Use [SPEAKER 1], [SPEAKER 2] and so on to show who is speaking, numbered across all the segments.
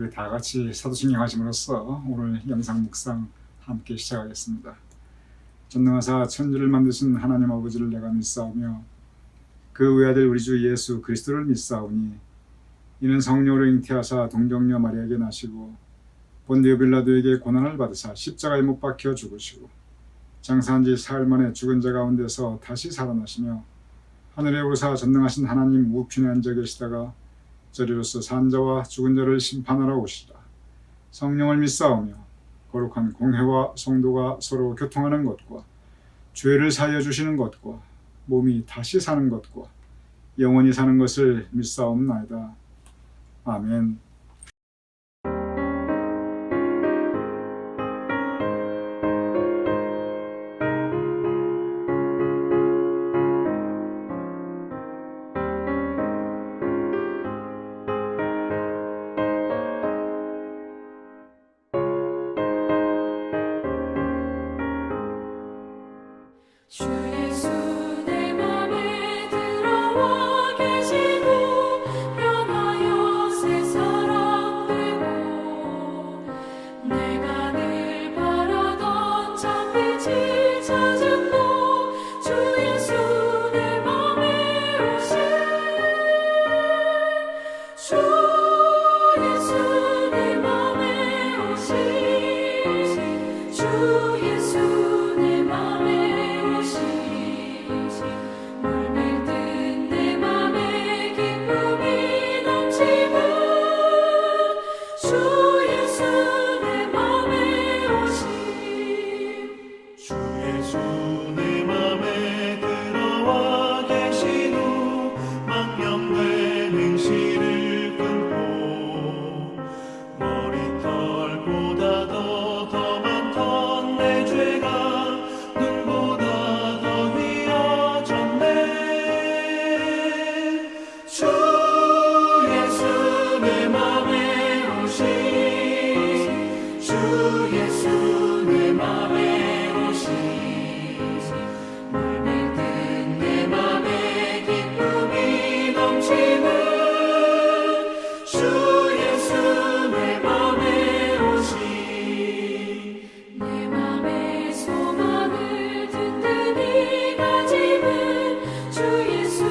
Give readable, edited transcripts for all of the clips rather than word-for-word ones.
[SPEAKER 1] 우리 다 같이 사도신경 하심으로써 오늘 영상 묵상 함께 시작하겠습니다. 전능하사 천지를 만드신 하나님 아버지를 내가 믿사오며 그 외아들 우리 주 예수 그리스도를 믿사오니 이는 성령으로 잉태하사 동정녀 마리아에게 나시고 본디오 빌라도에게 고난을 받으사 십자가에 못 박혀 죽으시고 장사한 지 사흘 만에 죽은 자 가운데서 다시 살아나시며 하늘에 오르사 전능하신 하나님 우편에 앉아 계시다가 저리로서 산 자와 죽은 자를 심판하러 오시리라. 성령을 믿사오며 거룩한 공회와 성도가 서로 교통하는 것과 죄를 사하여 주시는 것과 몸이 다시 사는 것과 영원히 사는 것을 믿사옵나이다. 아멘.
[SPEAKER 2] 주 예수 내 맘에 들어와 계시고 변하여 새 사람 되고 내가 늘 바라던 참빛을 찾음도 주 예수 내 맘에 오시 주 예수 내 맘에 오시 주 예수 내 맘에 물밀듯 내 맘에 기쁨이 넘치는 주 예수 내 맘에 오심
[SPEAKER 3] 주 예수 내 맘에 들어와 계신 후 망령된 행실을 끊고 머리털보다 더 많던 내 죄가 눈보다 더 휘어졌네. 주 예수 내 맘에 오시 주 예수 내 맘에 오시 물밀듯 내 맘에 기쁨이 넘치는 주 예수 내 맘에 오시
[SPEAKER 2] 내 맘의 소망을 든든히 가지는 주 예수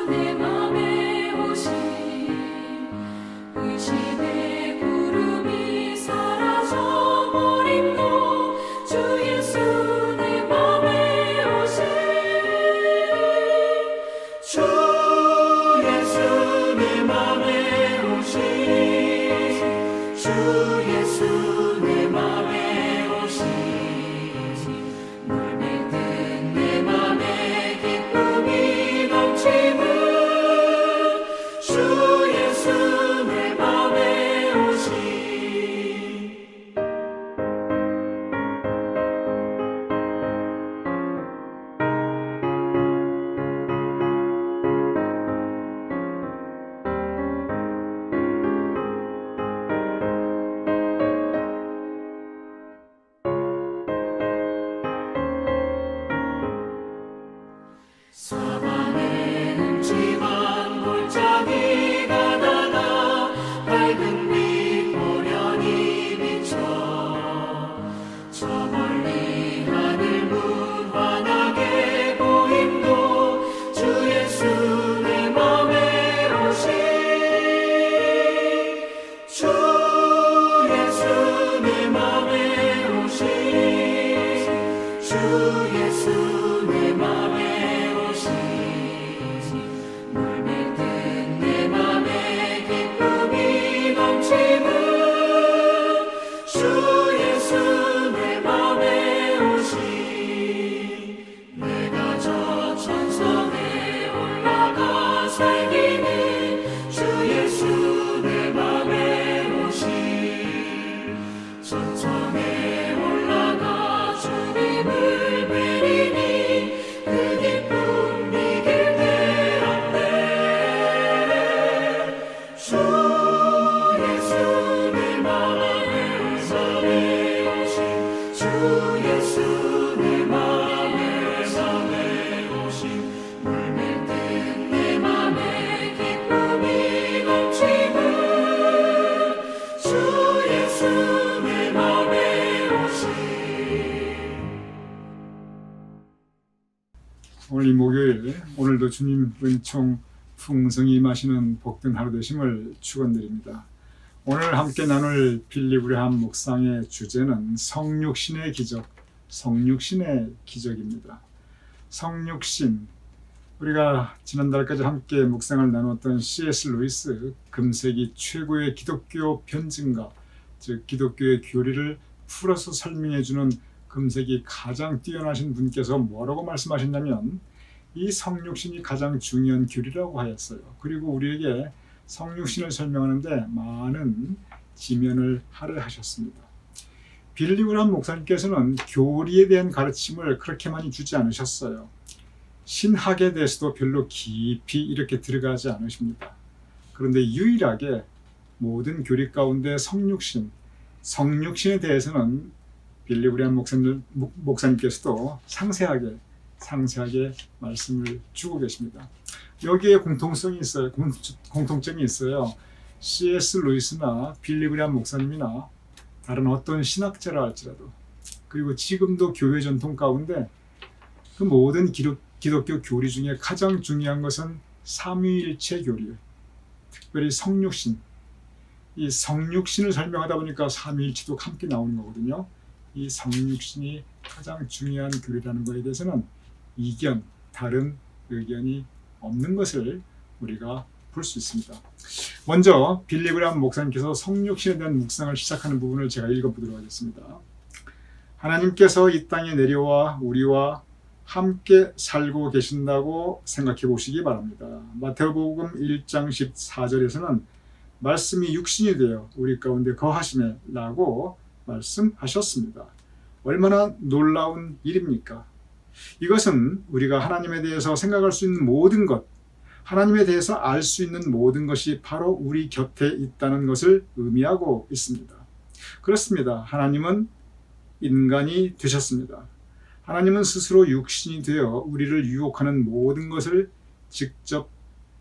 [SPEAKER 2] 내 맘에 오심 의심의 구름이 사라져 버림도 주 예수 내 맘에 오심
[SPEAKER 3] 주 예수 내 맘에 오시 주 예수 내 맘에 오시 물밀듯 내 맘에 기쁨이 넘치는 주 예수 내 맘에 오시
[SPEAKER 1] 목요일 오늘도 주님 은총 풍성히 임하시는 복된 하루 되심을 축원드립니다. 오늘 함께 나눌 빌리브레함 묵상의 주제는 성육신의 기적, 성육신의 기적입니다. 성육신, 우리가 지난달까지 함께 묵상을 나눴던 C.S. 루이스, 금세기 최고의 기독교 변증가, 즉 기독교의 교리를 풀어서 설명해주는 금세기 가장 뛰어나신 분께서 뭐라고 말씀하셨냐면 이 성육신이 가장 중요한 교리라고 하였어요. 그리고 우리에게 성육신을 설명하는데 많은 지면을 할애하셨습니다. 빌리브레함 목사님께서는 교리에 대한 가르침을 그렇게 많이 주지 않으셨어요. 신학에 대해서도 별로 깊이 이렇게 들어가지 않으십니다. 그런데 유일하게 모든 교리 가운데 성육신에 대해서는 빌리브레함 목사님께서도 상세하게 말씀을 주고 계십니다. 여기에 공통점이 있어요. C.S. 루이스나 빌리브레함 목사님이나 다른 어떤 신학자라 할지라도, 그리고 지금도 교회 전통 가운데 그 모든 기독교 교리 중에 가장 중요한 것은 삼위일체 교리예요. 특별히 성육신. 이 성육신을 설명하다 보니까 삼위일체도 함께 나오는 거거든요. 이 성육신이 가장 중요한 교리라는 것에 대해서는 다른 의견이 없는 것을 우리가 볼 수 있습니다. 먼저 빌리브레함 목사님께서 성육신에 대한 묵상을 시작하는 부분을 제가 읽어보도록 하겠습니다. 하나님께서 이 땅에 내려와 우리와 함께 살고 계신다고 생각해 보시기 바랍니다. 마태복음 1장 14절에서는 말씀이 육신이 되어 우리 가운데 거하시네 라고 말씀하셨습니다. 얼마나 놀라운 일입니까? 이것은 우리가 하나님에 대해서 생각할 수 있는 모든 것, 하나님에 대해서 알 수 있는 모든 것이 바로 우리 곁에 있다는 것을 의미하고 있습니다. 그렇습니다. 하나님은 인간이 되셨습니다. 하나님은 스스로 육신이 되어 우리를 유혹하는 모든 것을 직접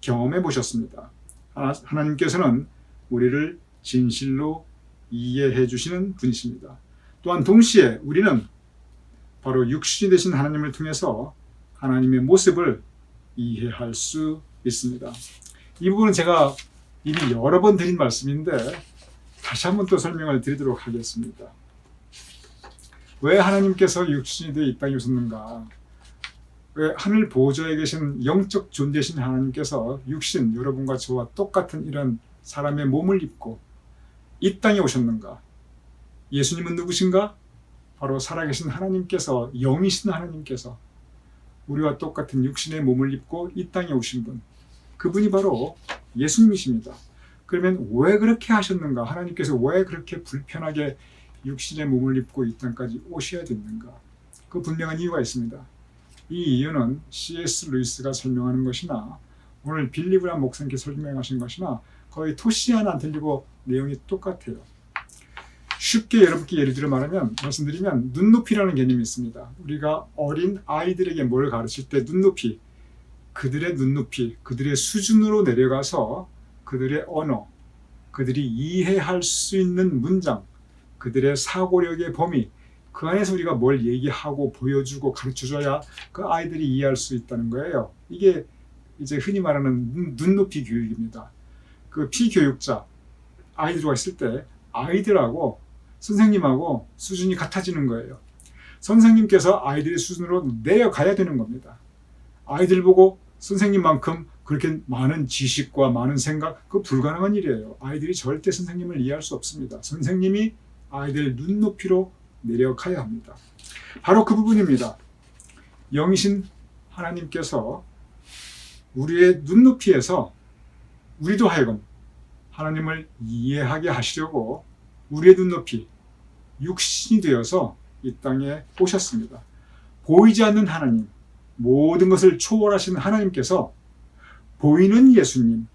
[SPEAKER 1] 경험해 보셨습니다. 하나님께서는 우리를 진실로 이해해 주시는 분이십니다. 또한 동시에 우리는 바로 육신이 되신 하나님을 통해서 하나님의 모습을 이해할 수 있습니다. 이 부분은 제가 이미 여러 번 드린 말씀인데 다시 한번 또 설명을 드리도록 하겠습니다. 왜 하나님께서 육신이 되어 이 땅에 오셨는가? 왜 하늘 보좌에 계신 영적 존재신 하나님께서 육신, 여러분과 저와 똑같은 이런 사람의 몸을 입고 이 땅에 오셨는가? 예수님은 누구신가? 바로 살아계신 하나님께서, 영이신 하나님께서 우리와 똑같은 육신의 몸을 입고 이 땅에 오신 분, 그분이 바로 예수님이십니다. 그러면 왜 그렇게 하셨는가? 하나님께서 왜 그렇게 불편하게 육신의 몸을 입고 이 땅까지 오셔야 됐는가? 그 분명한 이유가 있습니다. 이 이유는 C.S. 루이스가 설명하는 것이나 오늘 빌리브레함 목사님께서 설명하신 것이나 거의 토시 하나 안 틀리고 내용이 똑같아요. 쉽게 여러분께 예를 들어 말씀드리면 눈높이라는 개념이 있습니다. 우리가 어린 아이들에게 뭘 가르칠 때 눈높이, 그들의 수준으로 내려가서 그들의 언어, 그들이 이해할 수 있는 문장, 그들의 사고력의 범위, 그 안에서 우리가 뭘 얘기하고 보여주고 가르쳐줘야 그 아이들이 이해할 수 있다는 거예요. 이게 이제 흔히 말하는 눈높이 교육입니다. 그 피교육자, 아이들과 있을 때 아이들하고 선생님하고 수준이 같아지는 거예요. 선생님께서 아이들의 수준으로 내려가야 되는 겁니다. 아이들 보고 선생님만큼 그렇게 많은 지식과 많은 생각, 그거 불가능한 일이에요. 아이들이 절대 선생님을 이해할 수 없습니다. 선생님이 아이들 눈높이로 내려가야 합니다. 바로 그 부분입니다. 영이신 하나님께서 우리의 눈높이에서 우리도 하여금 하나님을 이해하게 하시려고 우리의 눈높이, 육신이 되어서 이 땅에 오셨습니다. 보이지 않는 하나님, 모든 것을 초월하신 하나님께서 보이는 예수님,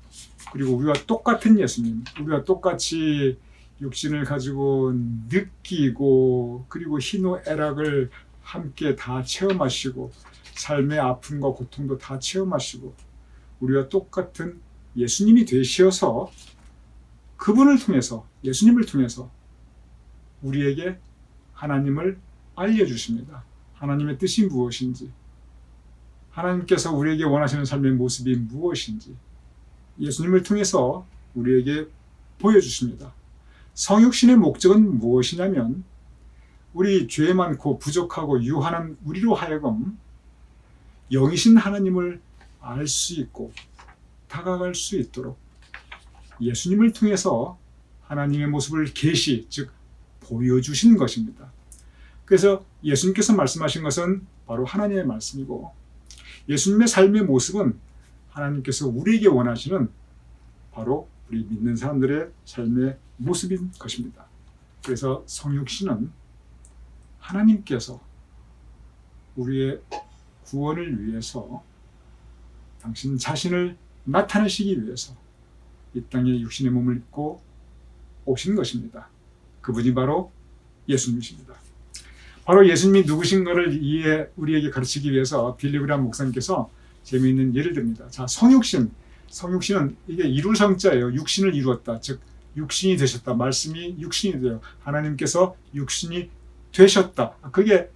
[SPEAKER 1] 그리고 우리와 똑같은 예수님, 우리와 똑같이 육신을 가지고 느끼고 그리고 희노애락을 함께 다 체험하시고 삶의 아픔과 고통도 다 체험하시고 우리와 똑같은 예수님이 되시어서 그분을 통해서, 예수님을 통해서 우리에게 하나님을 알려주십니다. 하나님의 뜻이 무엇인지, 하나님께서 우리에게 원하시는 삶의 모습이 무엇인지 예수님을 통해서 우리에게 보여주십니다. 성육신의 목적은 무엇이냐면 우리 죄 많고 부족하고 유한한 우리로 하여금 영이신 하나님을 알 수 있고 다가갈 수 있도록 예수님을 통해서 하나님의 모습을 계시, 즉 보여주신 것입니다. 그래서 예수님께서 말씀하신 것은 바로 하나님의 말씀이고 예수님의 삶의 모습은 하나님께서 우리에게 원하시는 바로 우리 믿는 사람들의 삶의 모습인 것입니다. 그래서 성육신은 하나님께서 우리의 구원을 위해서 당신 자신을 나타내시기 위해서 이 땅에 육신의 몸을 입고 오신 것입니다. 그분이 바로 예수님이십니다. 바로 예수님이 누구신가를 우리에게 가르치기 위해서 빌리 그레이엄 목사님께서 재미있는 예를 듭니다. 자, 성육신은 이게 이룰 성자예요. 육신을 이루었다. 즉 육신이 되셨다. 말씀이 육신이 돼요. 하나님께서 육신이 되셨다. 그게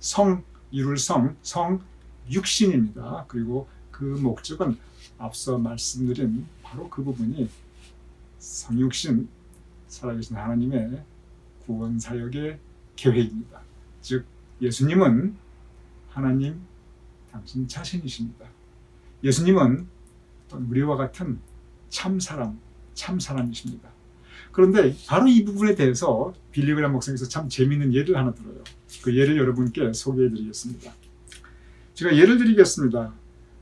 [SPEAKER 1] 이룰 성육신입니다. 그리고 그 목적은 앞서 말씀드린 바로 그 부분이 성육신, 살아계신 하나님의 구원 사역의 계획입니다. 즉 예수님은 하나님 당신 자신이십니다. 예수님은 우리와 같은 참사람이십니다. 그런데 바로 이 부분에 대해서 빌리 그레이엄 목사님께서 참 재미있는 예를 하나 들어요. 그 예를 여러분께 소개해드리겠습니다. 제가 예를 드리겠습니다.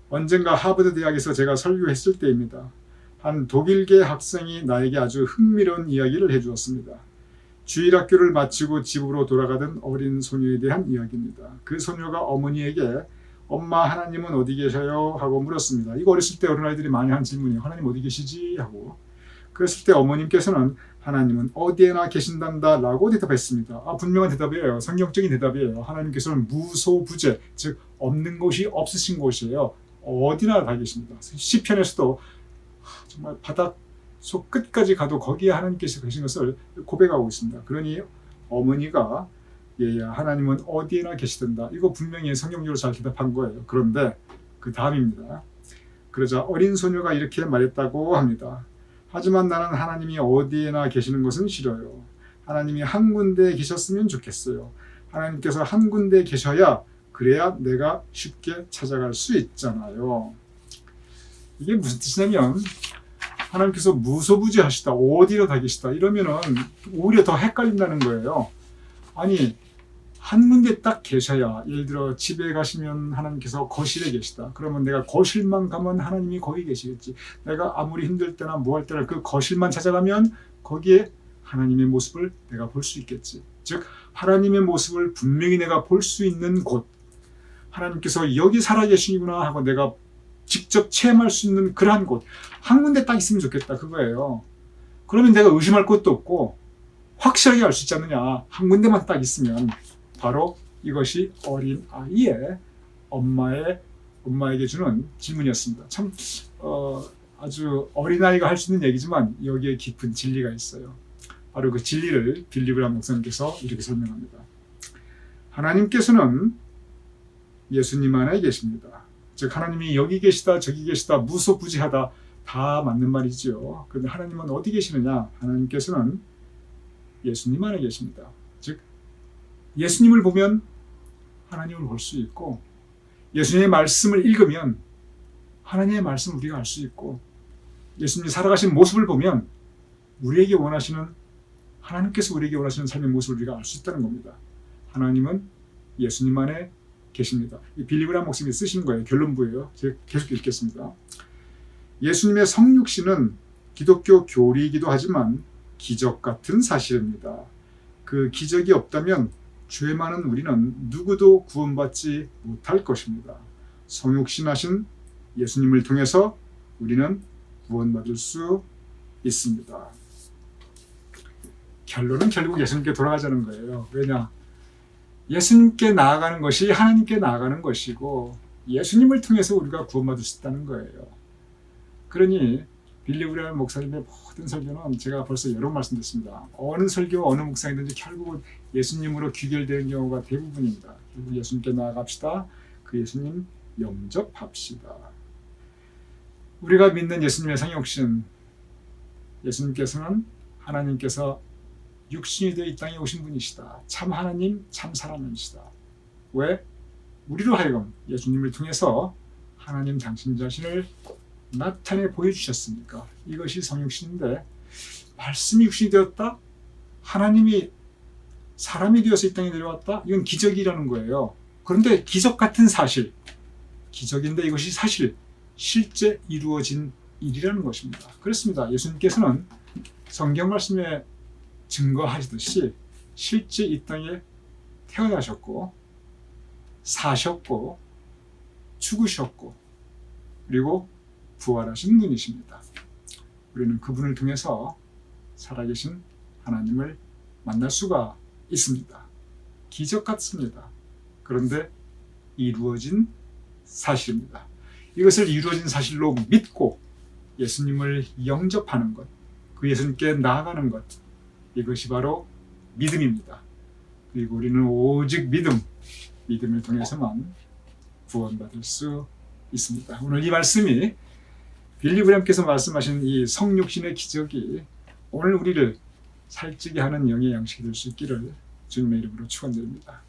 [SPEAKER 1] 언젠가 하버드 대학에서 제가 설교했을 때입니다. 한 독일계 학생이 나에게 아주 흥미로운 이야기를 해주었습니다. 주일학교를 마치고 집으로 돌아가던 어린 소녀에 대한 이야기입니다. 그 소녀가 어머니에게 엄마 하나님은 어디 계셔요? 하고 물었습니다. 이거 어렸을 때 어린아이들이 많이 하는 질문이에요. 하나님 어디 계시지? 하고. 그랬을 때 어머님께서는 하나님은 어디에나 계신단다 라고 대답했습니다. 분명한 대답이에요. 성경적인 대답이에요. 하나님께서는 무소부재, 즉 없는 곳이 없으신 곳이에요. 어디나 다 계십니다. 시편에서도 정말 바닥 속 끝까지 가도 거기에 하나님께서 계신 것을 고백하고 있습니다. 그러니 어머니가 얘야 하나님은 어디에나 계시단다. 이거 분명히 성경적으로 잘 대답한 거예요. 그런데 그 다음입니다. 그러자 어린 소녀가 이렇게 말했다고 합니다. 하지만 나는 하나님이 어디에나 계시는 것은 싫어요. 하나님이 한 군데에 계셨으면 좋겠어요. 하나님께서 한 군데에 계셔야 그래야 내가 쉽게 찾아갈 수 있잖아요. 이게 무슨 뜻이냐면 하나님께서 무소부지하시다, 어디로 다 계시다 이러면은 오히려 더 헷갈린다는 거예요. 아니 한 군데 딱 계셔야, 예를 들어 집에 가시면 하나님께서 거실에 계시다. 그러면 내가 거실만 가면 하나님이 거기 계시겠지. 내가 아무리 힘들 때나 뭐 할 때나 그 거실만 찾아가면 거기에 하나님의 모습을 내가 볼 수 있겠지. 즉 하나님의 모습을 분명히 내가 볼 수 있는 곳, 하나님께서 여기 살아계시구나 하고 내가 직접 체험할 수 있는 그러한 곳, 한 군데 딱 있으면 좋겠다 그거예요. 그러면 내가 의심할 것도 없고 확실하게 알 수 있지 않느냐. 한 군데만 딱 있으면. 바로 이것이 어린 아이의 엄마에게 주는 질문이었습니다. 참 아주 어린아이가 할 수 있는 얘기지만 여기에 깊은 진리가 있어요. 바로 그 진리를 빌리 그레이엄 목사님께서 이렇게 설명합니다. 하나님께서는 예수님 안에 계십니다. 즉 하나님이 여기 계시다 저기 계시다 무소부지하다 다 맞는 말이지요. 그런데 하나님은 어디 계시느냐? 하나님께서는 예수님 안에 계십니다. 즉 예수님을 보면 하나님을 볼 수 있고 예수님의 말씀을 읽으면 하나님의 말씀을 우리가 알 수 있고 예수님이 살아가신 모습을 보면 하나님께서 우리에게 원하시는 삶의 모습을 우리가 알 수 있다는 겁니다. 하나님은 예수님 안에 계십니다. 이 빌리 그레이엄 목사님이 쓰신 거예요. 결론부예요. 제가 계속 읽겠습니다. 예수님의 성육신은 기독교 교리이기도 하지만 기적 같은 사실입니다. 그 기적이 없다면 죄 많은 우리는 누구도 구원받지 못할 것입니다. 성육신하신 예수님을 통해서 우리는 구원받을 수 있습니다. 결론은 결국 예수님께 돌아가자는 거예요. 왜냐? 예수님께 나아가는 것이 하나님께 나아가는 것이고 예수님을 통해서 우리가 구원받을 수 있다는 거예요. 그러니 빌리 그레이엄 목사님의 모든 설교는 제가 벌써 여러 번 말씀드렸습니다. 어느 설교, 어느 묵상이든지 결국은 예수님으로 귀결되는 경우가 대부분입니다. 결국 예수님께 나아갑시다. 그 예수님 영접합시다. 우리가 믿는 예수님의 성육신, 예수님께서는 하나님께서 육신이 되어 이 땅에 오신 분이시다. 참 하나님, 참 사람이시다. 왜? 우리로 하여금 예수님을 통해서 하나님 당신 자신을 나타내 보여주셨습니까? 이것이 성육신인데, 말씀이 육신이 되었다? 하나님이 사람이 되어서 이 땅에 내려왔다? 이건 기적이라는 거예요. 그런데 기적 같은 사실, 기적인데 이것이 사실, 실제 이루어진 일이라는 것입니다. 그렇습니다. 예수님께서는 성경 말씀에 증거하시듯이 실제 이 땅에 태어나셨고, 사셨고, 죽으셨고, 그리고 부활하신 분이십니다. 우리는 그분을 통해서 살아계신 하나님을 만날 수가 있습니다. 기적 같습니다. 그런데 이루어진 사실입니다. 이것을 이루어진 사실로 믿고 예수님을 영접하는 것, 그 예수님께 나아가는 것, 이것이 바로 믿음입니다. 그리고 우리는 오직 믿음을 통해서만 구원받을 수 있습니다. 오늘 이 말씀이 빌리 그램께서 말씀하신 이 성육신의 기적이 오늘 우리를 살찌게 하는 영의 양식이 될 수 있기를 주님의 이름으로 축원드립니다.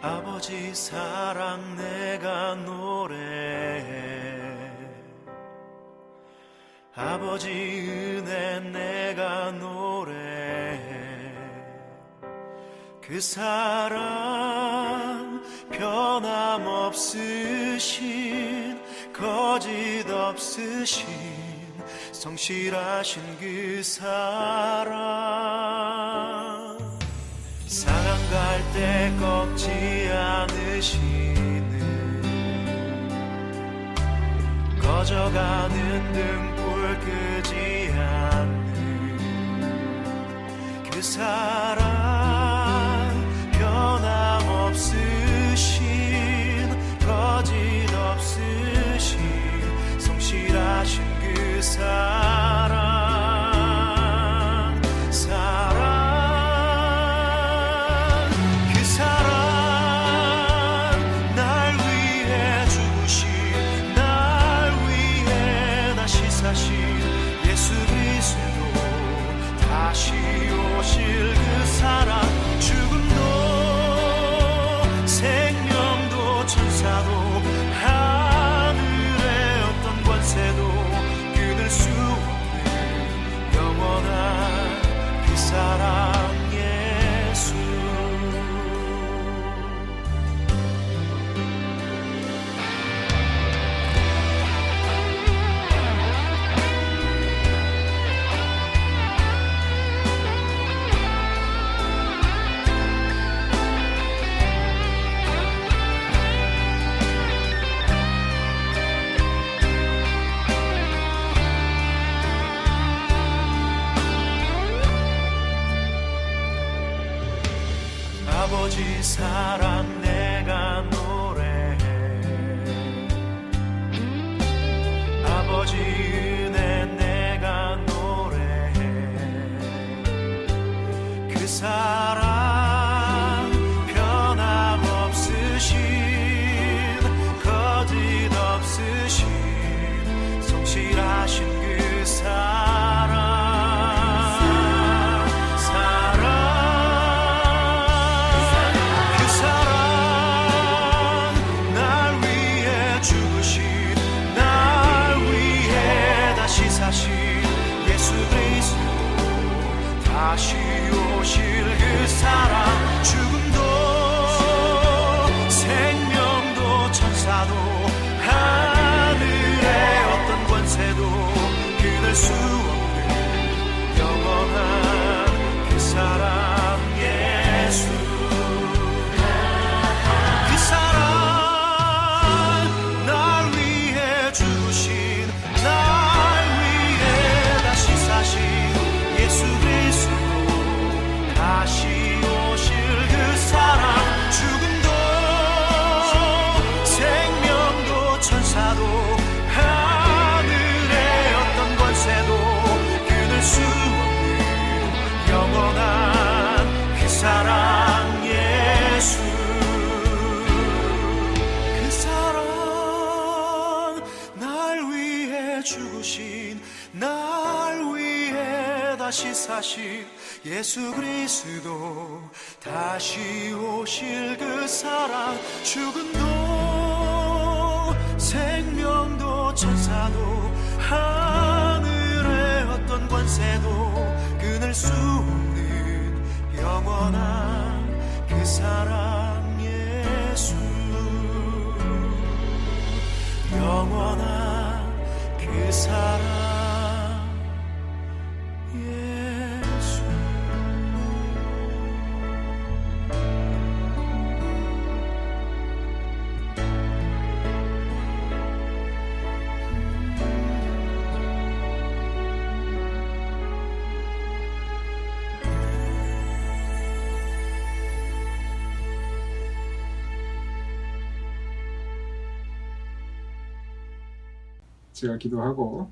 [SPEAKER 3] 아버지 사랑 내가 노래해, 아버지 은혜 내가 노래해. 그 사랑 변함없으신, 거짓 없으신, 성실하신 그 사랑, 상한 때 꺾지 않으시는, 꺼져가는 등불 끄지 않는 그 사랑, 변함없으신, 거짓 없으신, 성실하신 그 사랑, 예수 그리스도 다시 오실 그 사랑, 죽음도 생명도 천사도 하늘의 어떤 권세도 끊을 수 없는 영원한 그 사랑 예수. 아버지 사랑 내가 노래해, 아버지 은혜 내가 노래해. 그 사랑 변함없으신, 거짓 없으신, 성실하신 그 사랑, 예수 그리스도 다시 오실 그 사랑, 죽음도 생명도 천사도 하늘의 어떤 권세도 끊을 수 없는 영원한 그 사랑. 사랑 예수 그 사랑 날 위해 죽으신 날 위해 다시 사신 예수 그리스도 다시 오실 그 사랑 죽음도 생명도 천사도 하늘의 어떤 권세도 끊을 수 없는 영원한 그 사랑 예수 영원한 그 사랑 예수
[SPEAKER 1] 제가 기도하고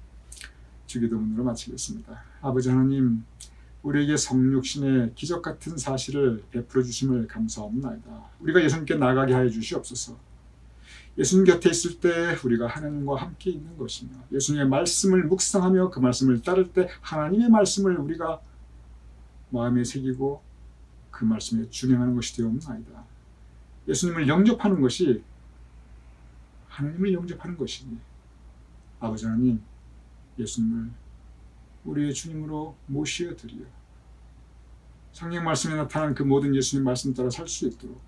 [SPEAKER 1] 주기도문으로 마치겠습니다. 아버지 하나님, 우리에게 성육신의 기적 같은 사실을 베풀어 주심을 감사합니다. 우리가 예수님께 나가게 하여 주시옵소서. 예수님 곁에 있을 때 우리가 하나님과 함께 있는 것이며 예수님의 말씀을 묵상하며 그 말씀을 따를 때 하나님의 말씀을 우리가 마음에 새기고 그 말씀에 준행하는 것이 되옵나이다. 예수님을 영접하는 것이 하나님을 영접하는 것이니 아버지 하나님, 예수님을 우리의 주님으로 모시어 드리어 성경 말씀에 나타난 그 모든 예수님 말씀 따라 살 수 있도록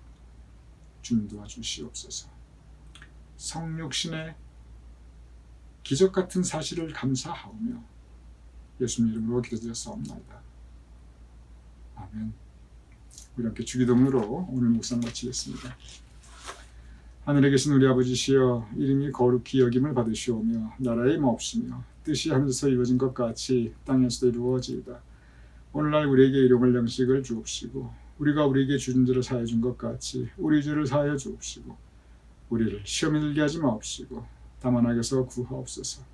[SPEAKER 1] 주님 도와주시옵소서. 성육신의 기적 같은 사실을 감사하오며 예수님 이름으로 기도드렸사옵나이다. 아멘. 우리 함께 주기도문으로 오늘 묵상 마치겠습니다. 하늘에 계신 우리 아버지시여, 이름이 거룩히 여김을 받으시오며 나라의 몹시며 뜻이 하늘에서 이루어진 것 같이 땅에서도 이루어지이다. 오늘날 우리에게 일용할 양식을 주옵시고 우리가 우리에게 주는 죄를 사하여 준 것 같이 우리 죄를 사하여 주옵시고 우리를 시험에 들게 하지 마옵시고 다만 악에서 구하옵소서.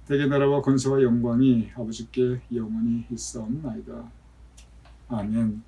[SPEAKER 1] 대개 나라와 권세와 영광이 아버지께 영원히 있사옵나이다. 아멘.